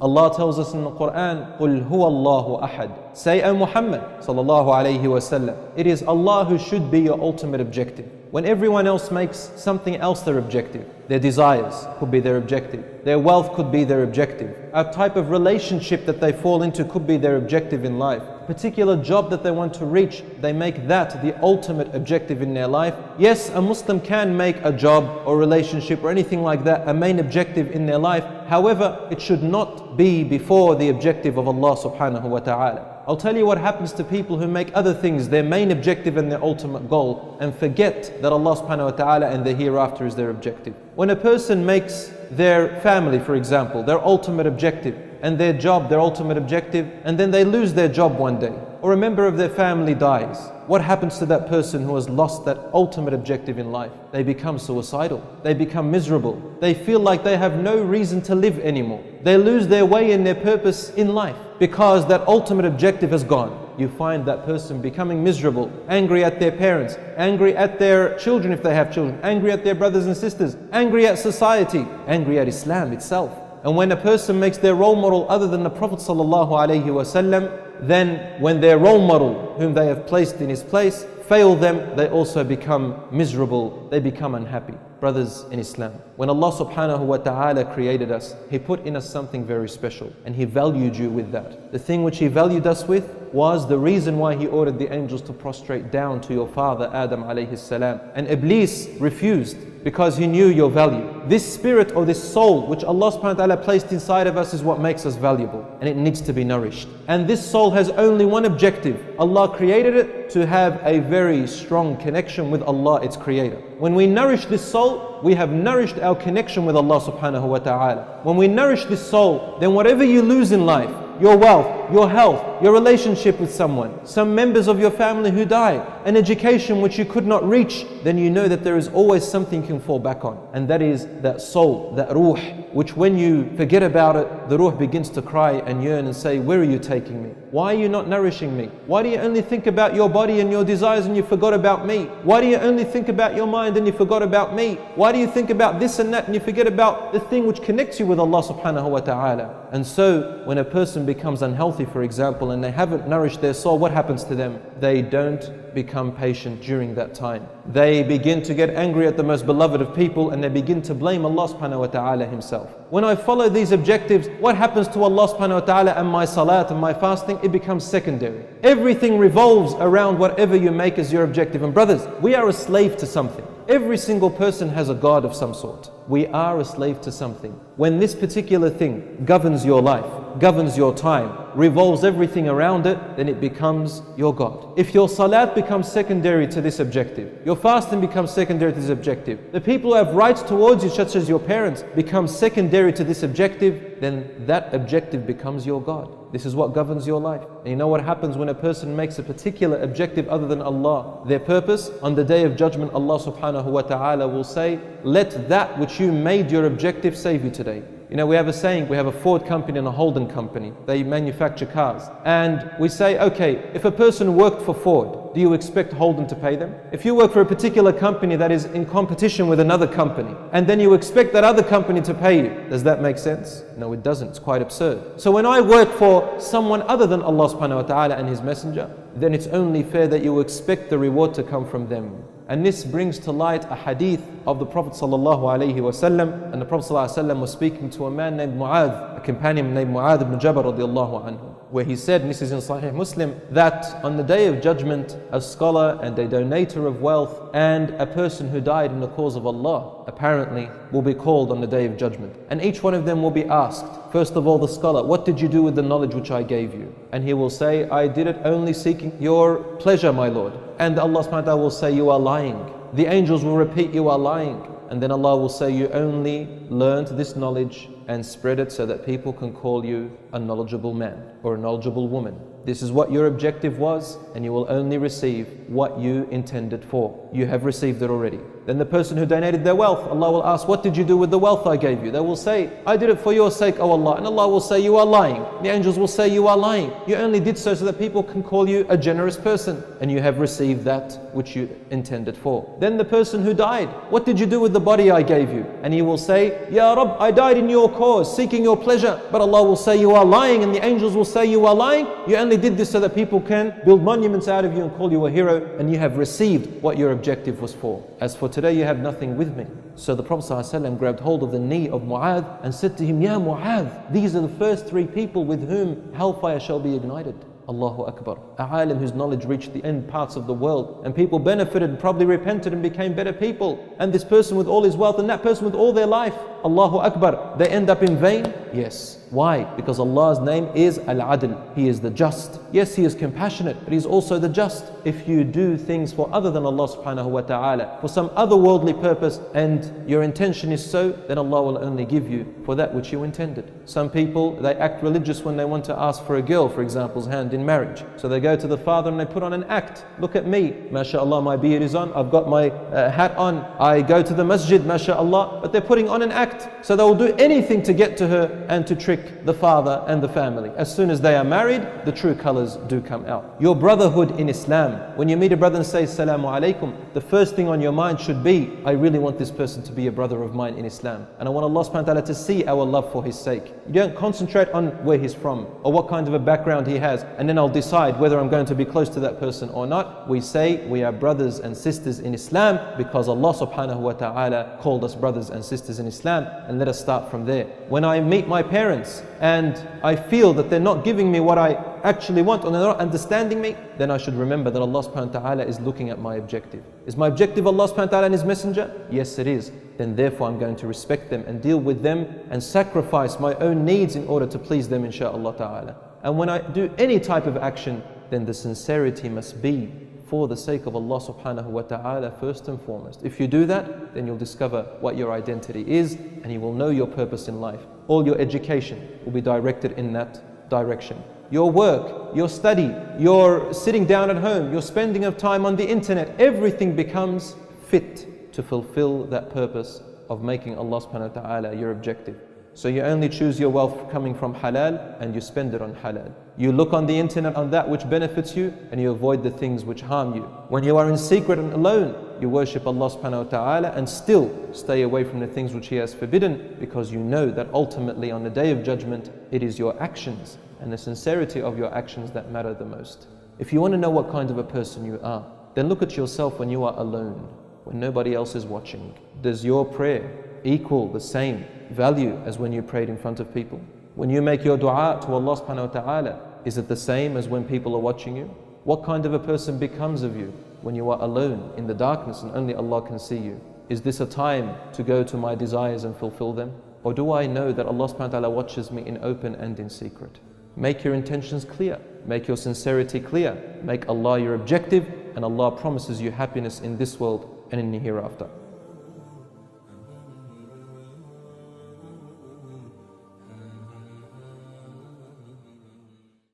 Allah tells us in the Quran, قُلْ هُوَ اللَّهُ أَحَدٌ. Say, O Muhammad sallallahu alayhi wasallam, it is Allah who should be your ultimate objective. When everyone else makes something else their objective, their desires could be their objective, their wealth could be their objective, a type of relationship that they fall into could be their objective in life, a particular job that they want to reach, they make that the ultimate objective in their life. Yes, a Muslim can make a job or relationship or anything like that a main objective in their life. However, it should not be before the objective of Allah subhanahu wa ta'ala. I'll tell you what happens to people who make other things their main objective and their ultimate goal and forget that Allah subhanahu wa ta'ala and the hereafter is their objective. When a person makes their family, for example, their ultimate objective, and their job their ultimate objective, and then they lose their job one day, or a member of their family dies, what happens to that person who has lost that ultimate objective in life? They become suicidal, they become miserable, they feel like they have no reason to live anymore. They lose their way and their purpose in life because that ultimate objective has gone. You find that person becoming miserable, angry at their parents, angry at their children if they have children, angry at their brothers and sisters, angry at society, angry at Islam itself. And when a person makes their role model other than the Prophet ﷺ, then when their role model, whom they have placed in his place, fail them, they also become miserable, they become unhappy. Brothers in Islam, when Allah subhanahu wa ta'ala created us, He put in us something very special, and He valued you with that. The thing which He valued us with was the reason why He ordered the angels to prostrate down to your father Adam alayhi salam. And Iblis refused because he knew your value. This spirit or this soul which Allah subhanahu wa ta'ala placed inside of us is what makes us valuable, and it needs to be nourished. And this soul has only one objective. Allah created it to have a very strong connection with Allah, its creator. When we nourish this soul, we have nourished our connection with Allah subhanahu wa ta'ala. When we nourish this soul, then whatever you lose in life, your wealth, your health, your relationship with someone, some members of your family who die, an education which you could not reach, then you know that there is always something you can fall back on. And that is that soul, that ruh, which when you forget about it, the ruh begins to cry and yearn and say, where are you taking me? Why are you not nourishing me? Why do you only think about your body and your desires and you forgot about me? Why do you only think about your mind and you forgot about me? Why do you think about this and that and you forget about the thing which connects you with Allah subhanahu wa ta'ala? And so when a person becomes unhealthy, for example, and they haven't nourished their soul, what happens to them? They don't become patient during that time. They begin to get angry at the most beloved of people, and they begin to blame Allah subhanahu wa ta'ala Himself. When I follow these objectives, what happens to Allah subhanahu wa ta'ala and my salat and my fasting? It becomes secondary. Everything revolves around whatever you make as your objective. And brothers, we are a slave to something. Every single person has a God of some sort. We are a slave to something. When this particular thing governs your life, governs your time, revolves everything around it, then it becomes your God. If your salat becomes secondary to this objective, your fasting becomes secondary to this objective, the people who have rights towards you, such as your parents, become secondary to this objective, then that objective becomes your God. This is what governs your life. And you know what happens when a person makes a particular objective other than Allah their purpose? On the Day of Judgment, Allah subhanahu wa ta'ala will say, let that which you made your objective save you today. You know, we have a saying, we have a Ford company and a Holden company. They manufacture cars. And we say, okay, if a person worked for Ford, do you expect Holden to pay them? If you work for a particular company that is in competition with another company, and then you expect that other company to pay you, does that make sense? No, it doesn't. It's quite absurd. So when I work for someone other than Allah subhanahu wa ta'ala and His Messenger, then it's only fair that you expect the reward to come from them. And this brings to light a hadith of the Prophet sallallahu alaihi wasallam. And the Prophet sallallahu alaihi wasallam was speaking to a man named Mu'adh, a companion named Mu'adh ibn Jabal radiallahu anhu, where he said, and this is in Sahih Muslim, that on the Day of Judgment, a scholar and a donator of wealth and a person who died in the cause of Allah apparently will be called on the Day of Judgment. And each one of them will be asked, first of all the scholar, what did you do with the knowledge which I gave you? And he will say, I did it only seeking your pleasure, my Lord. And Allah subhanahu wa ta'ala will say, you are lying. The angels will repeat, you are lying. And then Allah will say, you only learned this knowledge and spread it so that people can call you a knowledgeable man or a knowledgeable woman. This is what your objective was, and you will only receive what you intended for. You have received it already. Then the person who donated their wealth, Allah will ask, what did you do with the wealth I gave you? They will say, I did it for your sake, O Allah. And Allah will say, you are lying. The angels will say, you are lying. You only did so that people can call you a generous person, and you have received that which you intended for. Then the person who died, what did you do with the body I gave you? And he will say, Ya Rabb, I died in your cause, seeking your pleasure. But Allah will say you are lying, and the angels will say you are lying. You only did this so that people can build monuments out of you and call you a hero, and you have received what your objective was for. As for today, you have nothing with me. So the Prophet ﷺ grabbed hold of the knee of Mu'adh and said to him, Ya Mu'adh, these are the first 3 people with whom hellfire shall be ignited. Allahu Akbar. A alim whose knowledge reached the end parts of the world, and people benefited and probably repented and became better people. And this person with all his wealth and that person with all their life, Allahu Akbar, they end up in vain? Yes. Why? Because Allah's name is Al-Adl. He is the just. Yes, He is compassionate, but He's also the just. If you do things for other than Allah subhanahu wa ta'ala, for some other worldly purpose, and your intention is so, then Allah will only give you for that which you intended. Some people, they act religious when they want to ask for a girl, for example's hand in marriage. So they go to the father and they put on an act. Look at me, mashallah, my beard is on, I've got my hat on, I go to the masjid, mashallah, but they're putting on an act. So they will do anything to get to her and to trick the father and the family. As soon as they are married, the true colors do come out. Your brotherhood in Islam, when you meet a brother and say Assalamu alaikum, the first thing on your mind should be, I really want this person to be a brother of mine in Islam, and I want Allah subhanahu wa ta'ala to see our love for his sake. You don't concentrate on where he's from or what kind of a background he has, and then I'll decide whether I'm going to be close to that person or not. We say we are brothers and sisters in Islam because Allah subhanahu wa ta'ala called us brothers and sisters in Islam, and let us start from there. When I meet my parents and I feel that they're not giving me what I actually want, or they're not understanding me, then I should remember that Allah subhanahu wa ta'ala is looking at my objective. Is my objective Allah subhanahu wa ta'ala and His Messenger? Yes, it is. Then therefore I'm going to respect them and deal with them and sacrifice my own needs in order to please them, inshaAllah ta'ala. And when I do any type of action, then the sincerity must be for the sake of Allah subhanahu wa ta'ala first and foremost. If you do that, then you'll discover what your identity is, and you will know your purpose in life. All your education will be directed in that direction. Your work, your study, your sitting down at home, your spending of time on the internet, everything becomes fit to fulfill that purpose of making Allah subhanahu wa ta'ala your objective. So you only choose your wealth coming from halal, and you spend it on halal. You look on the internet on that which benefits you, and you avoid the things which harm you. When you are in secret and alone, you worship Allah subhanahu wa ta'ala and still stay away from the things which He has forbidden, because you know that ultimately on the Day of Judgment, it is your actions and the sincerity of your actions that matter the most. If you want to know what kind of a person you are, then look at yourself when you are alone, when nobody else is watching. Does your prayer equal the same value as when you prayed in front of people? When you make your dua to Allah subhanahu wa ta'ala, is it the same as when people are watching you? What kind of a person becomes of you when you are alone in the darkness and only Allah can see you? Is this a time to go to my desires and fulfill them? Or do I know that Allah subhanahu wa ta'ala watches me in open and in secret? Make your intentions clear. Make your sincerity clear. Make Allah your objective, and Allah promises you happiness in this world and in the hereafter.